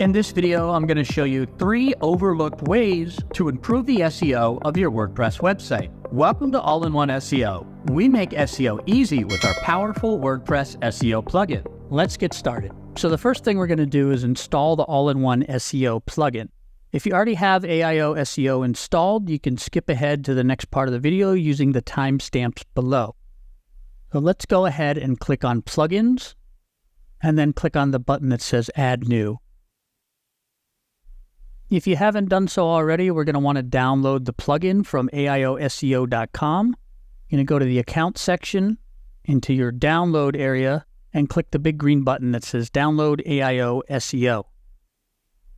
In this video, I'm going to show you 3 overlooked ways to improve the SEO of your WordPress website. Welcome to All-in-One SEO. We make SEO easy with our powerful WordPress SEO plugin. Let's get started. So the first thing we're going to do is install the All-in-One SEO plugin. If you already have AIOSEO installed, you can skip ahead to the next part of the video using the timestamps below. So let's go ahead and click on Plugins, and then click on the button that says Add New. If you haven't done so already, we're going to want to download the plugin from AIOSEO.com. You're going to go to the Account section, into your Download area, and click the big green button that says Download AIOSEO.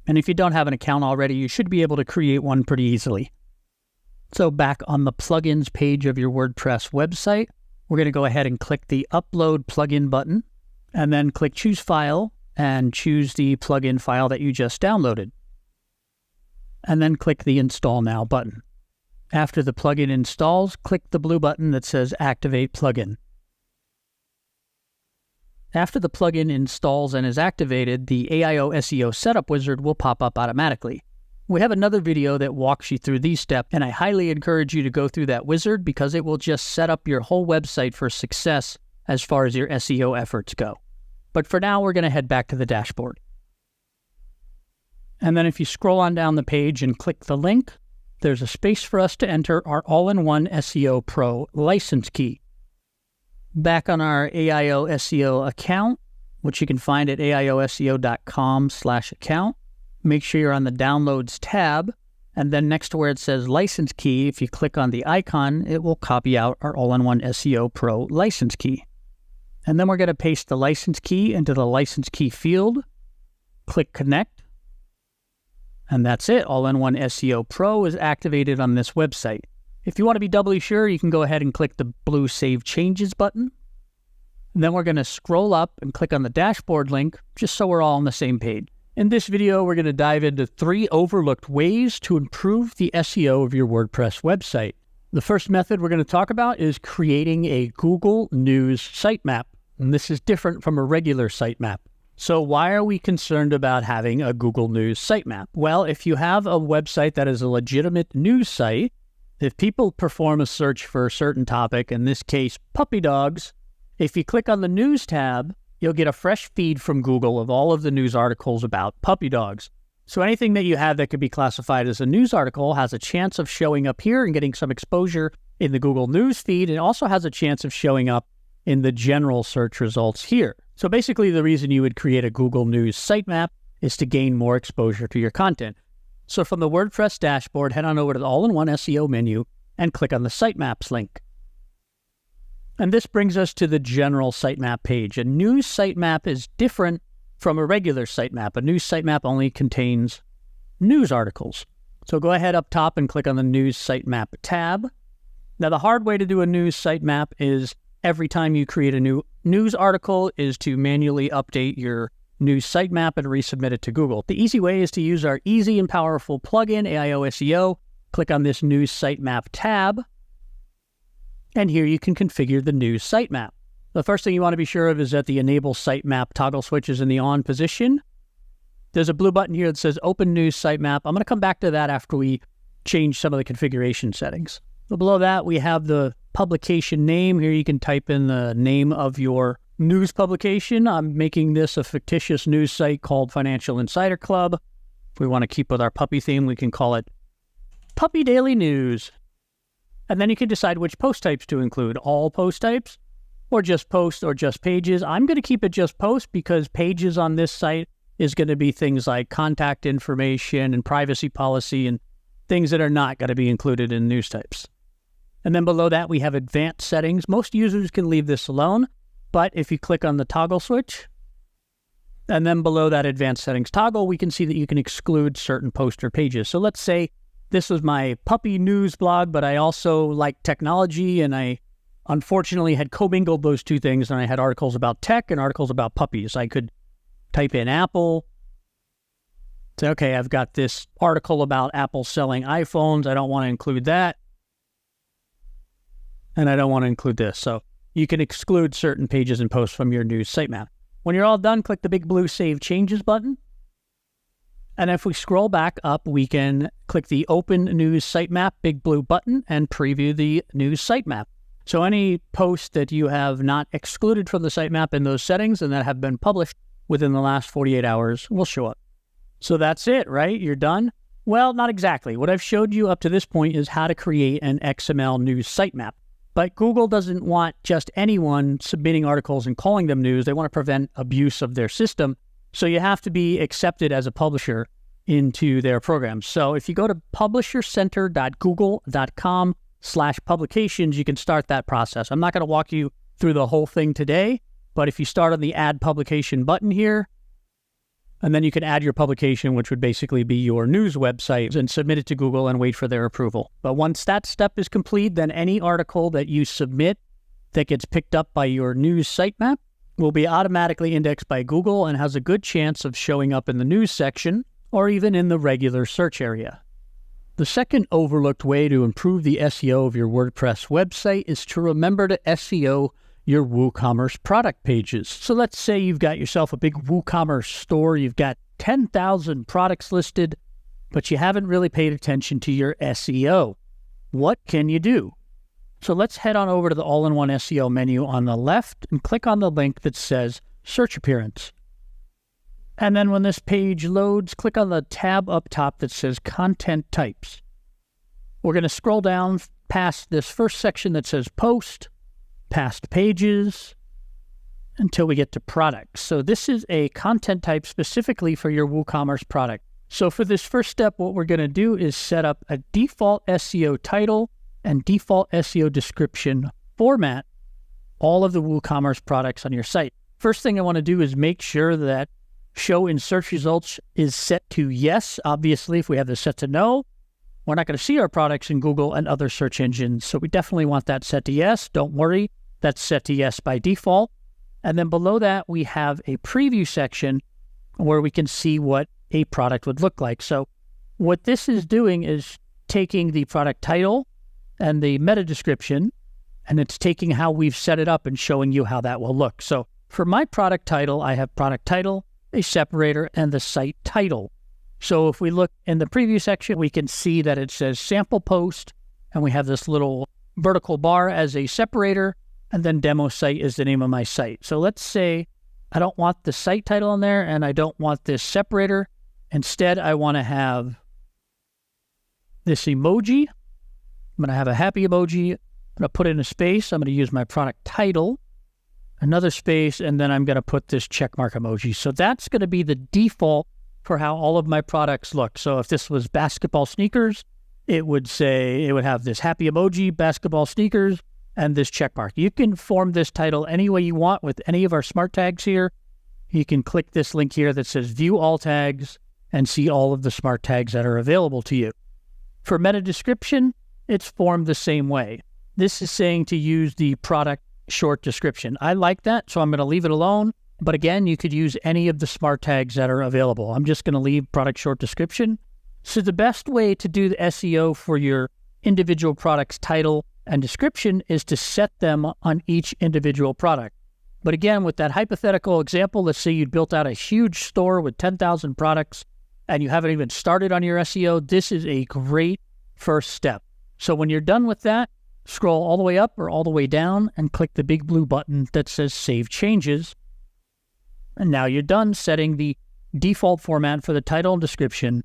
And if you don't have an account already, you should be able to create one pretty easily. So back on the Plugins page of your WordPress website, we're going to go ahead and click the Upload Plugin button, and then click Choose File, and choose the plugin file that you just downloaded. And then click the Install Now button. After the plugin installs, click the blue button that says Activate Plugin. After the plugin installs and is activated, the AIOSEO Setup Wizard will pop up automatically. We have another video that walks you through these steps, and I highly encourage you to go through that wizard because it will just set up your whole website for success as far as your SEO efforts go. But for now, we're going to head back to the dashboard. And then if you scroll on down the page and click the link, there's a space for us to enter our All-in-One SEO Pro license key. Back on our AIOSEO account, which you can find at AIOSEO.com/account, make sure you're on the Downloads tab, and then next to where it says License Key, if you click on the icon, it will copy out our All-in-One SEO Pro license key. And then we're going to paste the license key into the license key field, click Connect, and that's it. All-in-One SEO Pro is activated on this website. If you want to be doubly sure, you can go ahead and click the blue Save Changes button. And then we're going to scroll up and click on the dashboard link, just so we're all on the same page. In this video, we're going to dive into 3 overlooked ways to improve the SEO of your WordPress website. The first method we're going to talk about is creating a Google News sitemap. And this is different from a regular sitemap. So why are we concerned about having a Google News sitemap? Well, if you have a website that is a legitimate news site, if people perform a search for a certain topic, in this case, puppy dogs, if you click on the News tab, you'll get a fresh feed from Google of all of the news articles about puppy dogs. So anything that you have that could be classified as a news article has a chance of showing up here and getting some exposure in the Google News feed, and also has a chance of showing up in the general search results here. So basically, the reason you would create a Google News sitemap is to gain more exposure to your content. So from the WordPress dashboard, head on over to the All-in-One SEO menu and click on the Sitemaps link. And this brings us to the general sitemap page. A news sitemap is different from a regular sitemap. A news sitemap only contains news articles. So go ahead up top and click on the News Sitemap tab. Now, the hard way to do a news sitemap is every time you create a new news article is to manually update your news sitemap and resubmit it to Google. The easy way is to use our easy and powerful plugin, AIOSEO. Click on this News Sitemap tab, and here you can configure the news sitemap. The first thing you want to be sure of is that the Enable Sitemap toggle switch is in the on position. There's a blue button here that says Open News Sitemap. I'm going to come back to that after we change some of the configuration settings. So below that, we have the publication name. Here you can type in the name of your news publication. I'm making this a fictitious news site called Financial Insider Club. If we want to keep with our puppy theme, we can call it Puppy Daily News. And then you can decide which post types to include, all post types, or just post, or just pages. I'm going to keep it just post because pages on this site is going to be things like contact information and privacy policy and things that are not going to be included in news types. And then below that, we have advanced settings. Most users can leave this alone, but if you click on the toggle switch, and then below that advanced settings toggle, we can see that you can exclude certain posts or pages. So let's say this was my puppy news blog, but I also like technology, and I unfortunately had commingled those two things, and I had articles about tech and articles about puppies. I could type in Apple, say, okay, I've got this article about Apple selling iPhones. I don't want to include that. And I don't want to include this. So you can exclude certain pages and posts from your news sitemap. When you're all done, click the big blue Save Changes button. And if we scroll back up, we can click the Open News Sitemap big blue button and preview the news sitemap. So any posts that you have not excluded from the sitemap in those settings and that have been published within the last 48 hours will show up. So that's it, right? You're done? Well, not exactly. What I've showed you up to this point is how to create an XML news sitemap. But Google doesn't want just anyone submitting articles and calling them news. They want to prevent abuse of their system. So you have to be accepted as a publisher into their program. So if you go to publishercenter.google.com/publications, you can start that process. I'm not going to walk you through the whole thing today, but if you start on the Add Publication button here, and then you can add your publication, which would basically be your news website, and submit it to Google and wait for their approval. But once that step is complete, then any article that you submit that gets picked up by your news sitemap will be automatically indexed by Google and has a good chance of showing up in the news section or even in the regular search area. The second overlooked way to improve the SEO of your WordPress website is to remember to SEO your WooCommerce product pages. So let's say you've got yourself a big WooCommerce store, you've got 10,000 products listed, but you haven't really paid attention to your SEO. What can you do? So let's head on over to the all-in-one SEO menu on the left and click on the link that says Search Appearance. And then when this page loads, click on the tab up top that says Content Types. We're going to scroll down past this first section that says Post, past Pages, until we get to Products. So this is a content type specifically for your WooCommerce product. So for this first step, what we're going to do is set up a default SEO title and default SEO description format all of the WooCommerce products on your site. First thing I want to do is make sure that Show in Search Results is set to yes. Obviously, if we have this set to no, we're not going to see our products in Google and other search engines. So we definitely want that set to yes. Don't worry, that's set to yes by default. And then below that, we have a preview section where we can see what a product would look like. So what this is doing is taking the product title and the meta description, and it's taking how we've set it up and showing you how that will look. So for my product title, I have product title, a separator, and the site title. So if we look in the preview section, we can see that it says sample post, and we have this little vertical bar as a separator, and then demo site is the name of my site. So let's say I don't want the site title in there, and I don't want this separator. Instead, I want to have this emoji. I'm going to have a happy emoji. I'm going to put in a space. I'm going to use my product title, another space, and then I'm going to put this checkmark emoji. So that's going to be the default for how all of my products look. So if this was basketball sneakers, it would have this happy emoji, basketball sneakers, and this checkmark. You can form this title any way you want with any of our smart tags here. You can click this link here that says View All Tags and see all of the smart tags that are available to you. For meta description, it's formed the same way. This is saying to use the product short description. I like that, so I'm going to leave it alone. But again, you could use any of the smart tags that are available. I'm just going to leave product short description. So the best way to do the SEO for your individual product's title and description is to set them on each individual product. But again, with that hypothetical example, let's say you built out a huge store with 10,000 products and you haven't even started on your SEO. This is a great first step. So when you're done with that, scroll all the way up or all the way down and click the big blue button that says Save Changes. And now you're done setting the default format for the title and description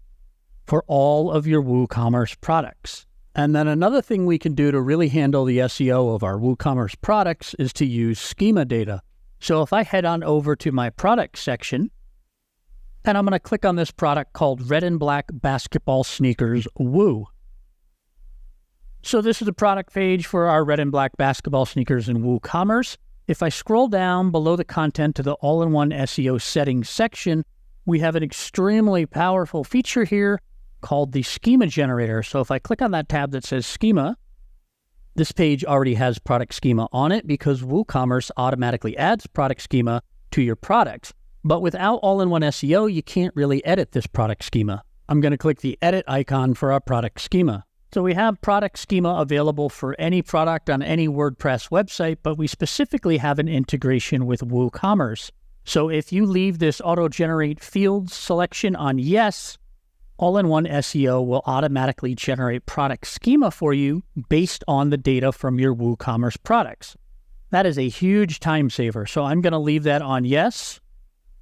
for all of your WooCommerce products. And then another thing we can do to really handle the SEO of our WooCommerce products is to use schema data. So if I head on over to my product section, and I'm going to click on this product called Red and Black Basketball Sneakers Woo. So this is a product page for our red and black basketball sneakers in WooCommerce. If I scroll down below the content to the all-in-one SEO settings section, we have an extremely powerful feature here called the schema generator. So if I click on that tab that says schema, this page already has product schema on it because WooCommerce automatically adds product schema to your products. But without all-in-one SEO, you can't really edit this product schema. I'm going to click the edit icon for our product schema. So we have product schema available for any product on any WordPress website, but we specifically have an integration with WooCommerce. So if you leave this auto-generate fields selection on yes, all-in-one SEO will automatically generate product schema for you based on the data from your WooCommerce products. That is a huge time saver. So I'm going to leave that on yes.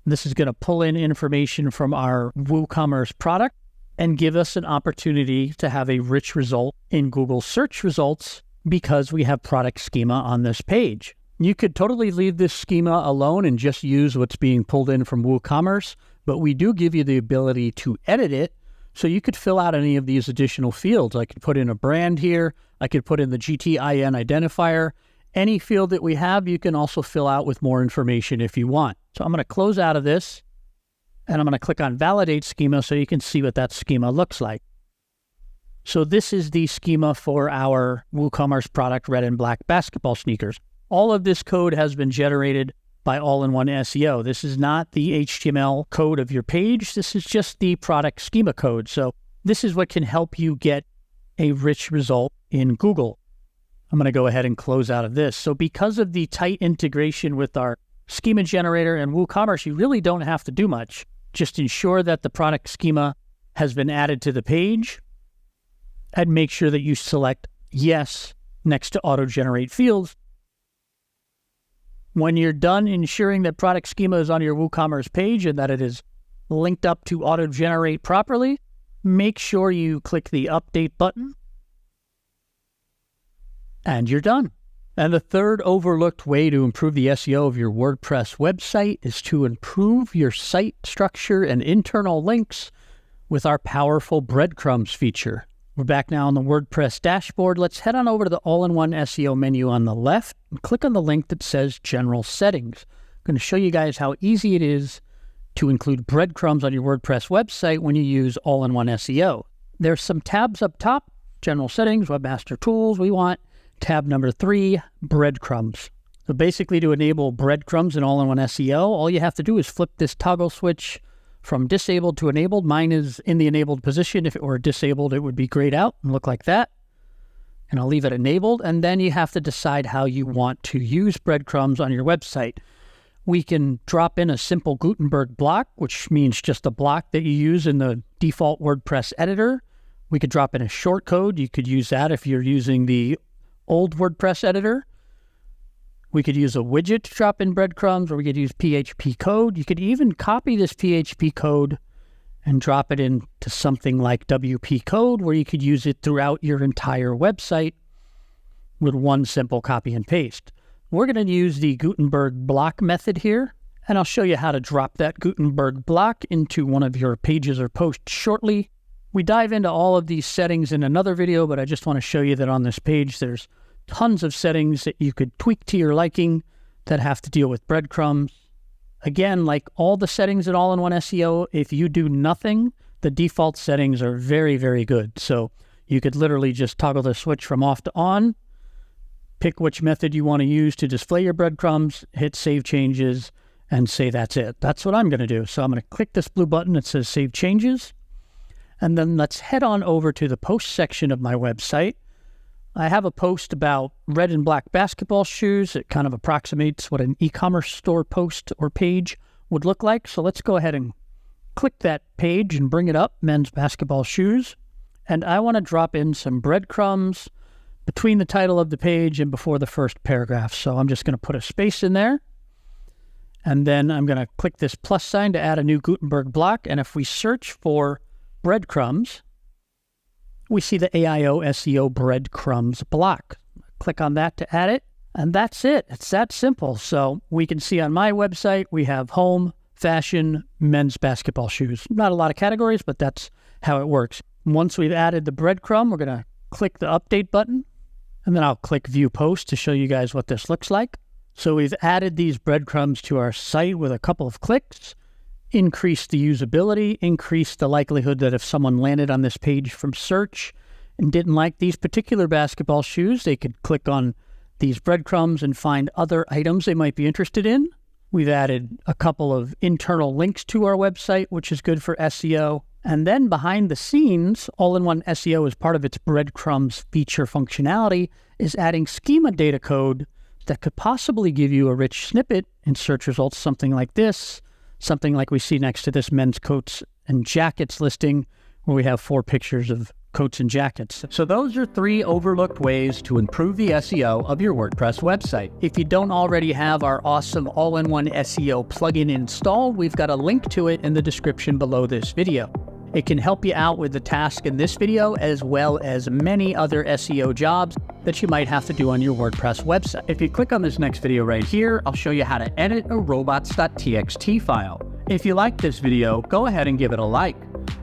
This is going to pull in information from our WooCommerce product and give us an opportunity to have a rich result in Google search results because we have product schema on this page. You could totally leave this schema alone and just use what's being pulled in from WooCommerce, but we do give you the ability to edit it. So you could fill out any of these additional fields. I could put in a brand here. I could put in the GTIN identifier. Any field that we have, you can also fill out with more information if you want. So I'm going to close out of this, and I'm going to click on Validate Schema so you can see what that schema looks like. So this is the schema for our WooCommerce product, red and black basketball sneakers. All of this code has been generated by All-in-One SEO. This is not the HTML code of your page. This is just the product schema code. So this is what can help you get a rich result in Google. I'm going to go ahead and close out of this. So because of the tight integration with our schema generator and WooCommerce, you really don't have to do much. Just ensure that the product schema has been added to the page and make sure that you select yes next to auto-generate fields. When you're done ensuring that product schema is on your WooCommerce page and that it is linked up to auto-generate properly, make sure you click the update button and you're done. And the third overlooked way to improve the SEO of your WordPress website is to improve your site structure and internal links with our powerful breadcrumbs feature. We're back now on the WordPress dashboard. Let's head on over to the All-in-One SEO menu on the left and click on the link that says General Settings. I'm going to show you guys how easy it is to include breadcrumbs on your WordPress website when you use All-in-One SEO. There's some tabs up top, General Settings, Webmaster Tools. We want tab number 3, breadcrumbs. So basically to enable breadcrumbs in All-in-One SEO, all you have to do is flip this toggle switch from disabled to enabled. Mine is in the enabled position. If it were disabled, it would be grayed out and look like that. And I'll leave it enabled. And then you have to decide how you want to use breadcrumbs on your website. We can drop in a simple Gutenberg block, which means just a block that you use in the default WordPress editor. We could drop in a shortcode. You could use that if you're using the old WordPress editor. We could use a widget to drop in breadcrumbs, or we could use PHP code. You could even copy this PHP code and drop it into something like WP code, where you could use it throughout your entire website with one simple copy and paste. We're going to use the Gutenberg block method here, and I'll show you how to drop that Gutenberg block into one of your pages or posts shortly. We dive into all of these settings in another video, but I just want to show you that on this page, there's tons of settings that you could tweak to your liking that have to deal with breadcrumbs. Again, like all the settings in All-in-One SEO, if you do nothing, the default settings are very, very good. So you could literally just toggle the switch from off to on, pick which method you want to use to display your breadcrumbs, hit Save Changes, and say that's it. That's what I'm going to do. So I'm going to click this blue button that says Save Changes, and then let's head on over to the post section of my website. I have a post about red and black basketball shoes. It kind of approximates what an e-commerce store post or page would look like. So let's go ahead and click that page and bring it up, men's basketball shoes. And I want to drop in some breadcrumbs between the title of the page and before the first paragraph. So I'm just going to put a space in there. And then I'm going to click this plus sign to add a new Gutenberg block. And if we search for breadcrumbs, we see the AIOSEO Breadcrumbs block. Click on that to add it, and that's it. It's that simple. So we can see on my website, we have home, fashion, men's basketball shoes. Not a lot of categories, but that's how it works. Once we've added the breadcrumb, we're going to click the update button, and then I'll click view post to show you guys what this looks like. So we've added these breadcrumbs to our site with a couple of clicks. Increase the usability, increase the likelihood that if someone landed on this page from search and didn't like these particular basketball shoes, they could click on these breadcrumbs and find other items they might be interested in. We've added a couple of internal links to our website, which is good for SEO. And then behind the scenes, All-in-One SEO, as part of its breadcrumbs feature functionality, is adding schema data code that could possibly give you a rich snippet in search results, something like this, something like we see next to this men's coats and jackets listing, where we have 4 pictures of coats and jackets. So those are 3 overlooked ways to improve the SEO of your WordPress website. If you don't already have our awesome all-in-one SEO plugin installed, we've got a link to it in the description below this video. It can help you out with the task in this video, as well as many other SEO jobs that you might have to do on your WordPress website. If you click on this next video right here, I'll show you how to edit a robots.txt file. If you like this video, go ahead and give it a like.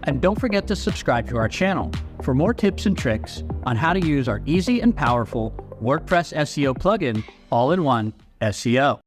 And don't forget to subscribe to our channel for more tips and tricks on how to use our easy and powerful WordPress SEO plugin, all-in-one SEO.